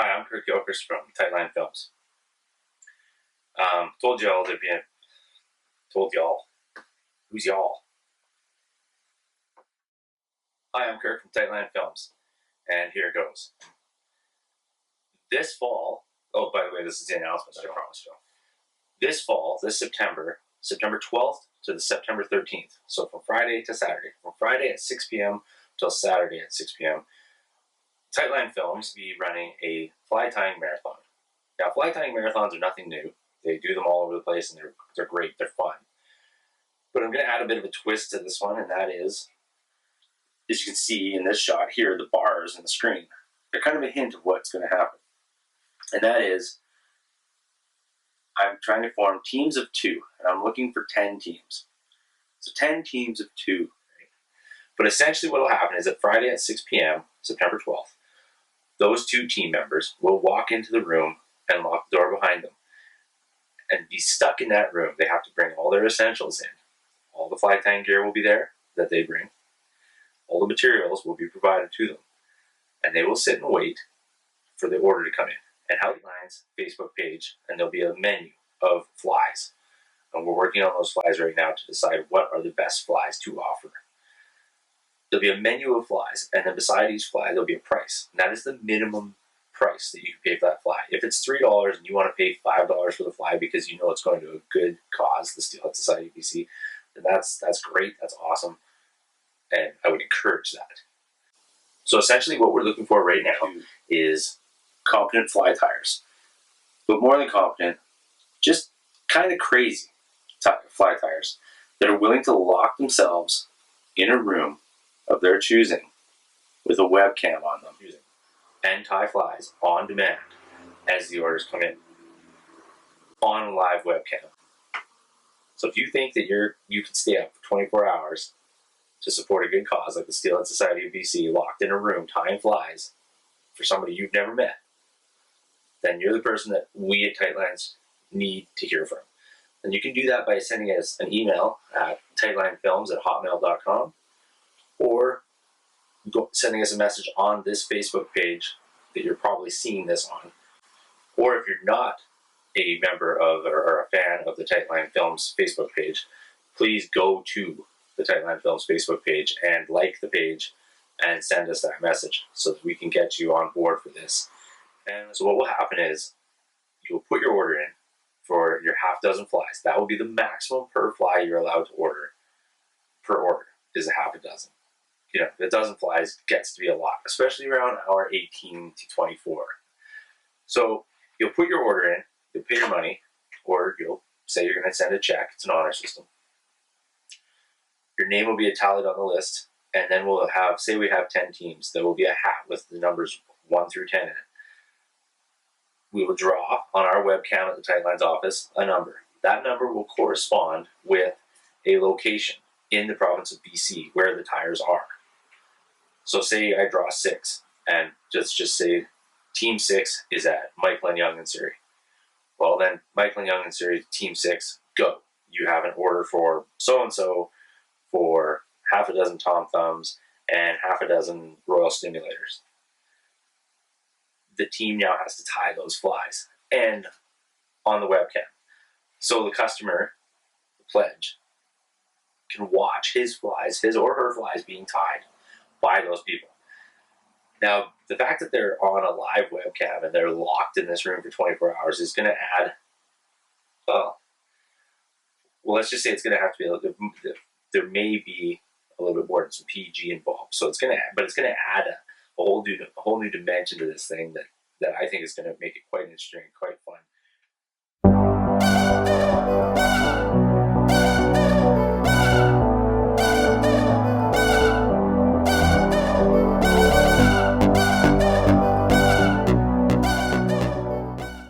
Hi, I'm Kirk Gilchrist from Tightline Films. Told y'all there'd be a... Told y'all. Who's y'all? Hi, I'm Kirk from Tightline Films. And here it goes. This fall... Oh, by the way, this is the announcement that I promised you. This fall, this September 12th to the September 13th. So from Friday to Saturday. From Friday at 6 p.m. till Saturday at 6 p.m. Tightline Films will be running a fly tying marathon. Now, fly tying marathons are nothing new. They do them all over the place, and they're great. They're fun. But I'm going to add a bit of a twist to this one, and that is, as you can see in this shot here, the bars in the screen. They're kind of a hint of what's going to happen. And that is, I'm trying to form teams of 2, and I'm looking for 10 teams. So 10 teams of 2. Right? But essentially what will happen is that Friday at 6 p.m., September 12th, those 2 team members will walk into the room and lock the door behind them and be stuck in that room. They have to bring all their essentials in. All the fly tying gear will be there that they bring. All the materials will be provided to them. And they will sit and wait for the order to come in. And Tightline's Facebook page, and there'll be a menu of flies. And we're working on those flies right now to decide what are the best flies to offer. There'll be a menu of flies, and then beside each fly, there'll be a price. And that is the minimum price that you can pay for that fly. If it's $3 and you want to pay $5 for the fly because you know it's going to a good cause, the Steelhead Society of BC, then that's great, that's awesome, and I would encourage that. So essentially what we're looking for right now is competent fly tyers. But more than competent, just kind of crazy fly tyers that are willing to lock themselves in a room of their choosing with a webcam on them and tie flies on demand as the orders come in on a live webcam. So if you think that you can stay up for 24 hours to support a good cause like the Steelhead Society of BC, locked in a room tying flies for somebody you've never met, then you're the person that we at Tightlines need to hear from. And you can do that by sending us an email at tightlinefilms@hotmail.com or sending us a message on this Facebook page that you're probably seeing this on. Or if you're not a member of or a fan of the Tightline Films Facebook page, please go to the Tightline Films Facebook page and like the page and send us that message so that we can get you on board for this. And so what will happen is you'll put your order in for your half dozen flies. That will be the maximum per fly you're allowed to order per order is a half a dozen. You know, a dozen flies gets to be a lot, especially around hour 18 to 24. So you'll put your order in, you'll pay your money, or you'll say you're going to send a check. It's an honor system. Your name will be tallied on the list, and then we'll have, say we have 10 teams, there will be a hat with the numbers 1 through 10 in it. We will draw on our webcam at the Tightlines office a number. That number will correspond with a location in the province of BC where the tires are. So say I draw 6, and just say Team 6 is at Michael and Young in Surrey. Well then, Michael and Young in Surrey, Team 6, go. You have an order for so-and-so for half a dozen Tom Thumbs and half a dozen Royal Stimulators. The team now has to tie those flies and on the webcam. So the customer, the pledge, can watch his or her flies being tied by those people. Now, the fact that they're on a live webcam and they're locked in this room for 24 hours is going to add, well, let's just say it's going to have to be a little bit, there may be a little bit more than some PG involved. So it's going to add a whole new dimension to this thing that I think is going to make it quite interesting and quite fun.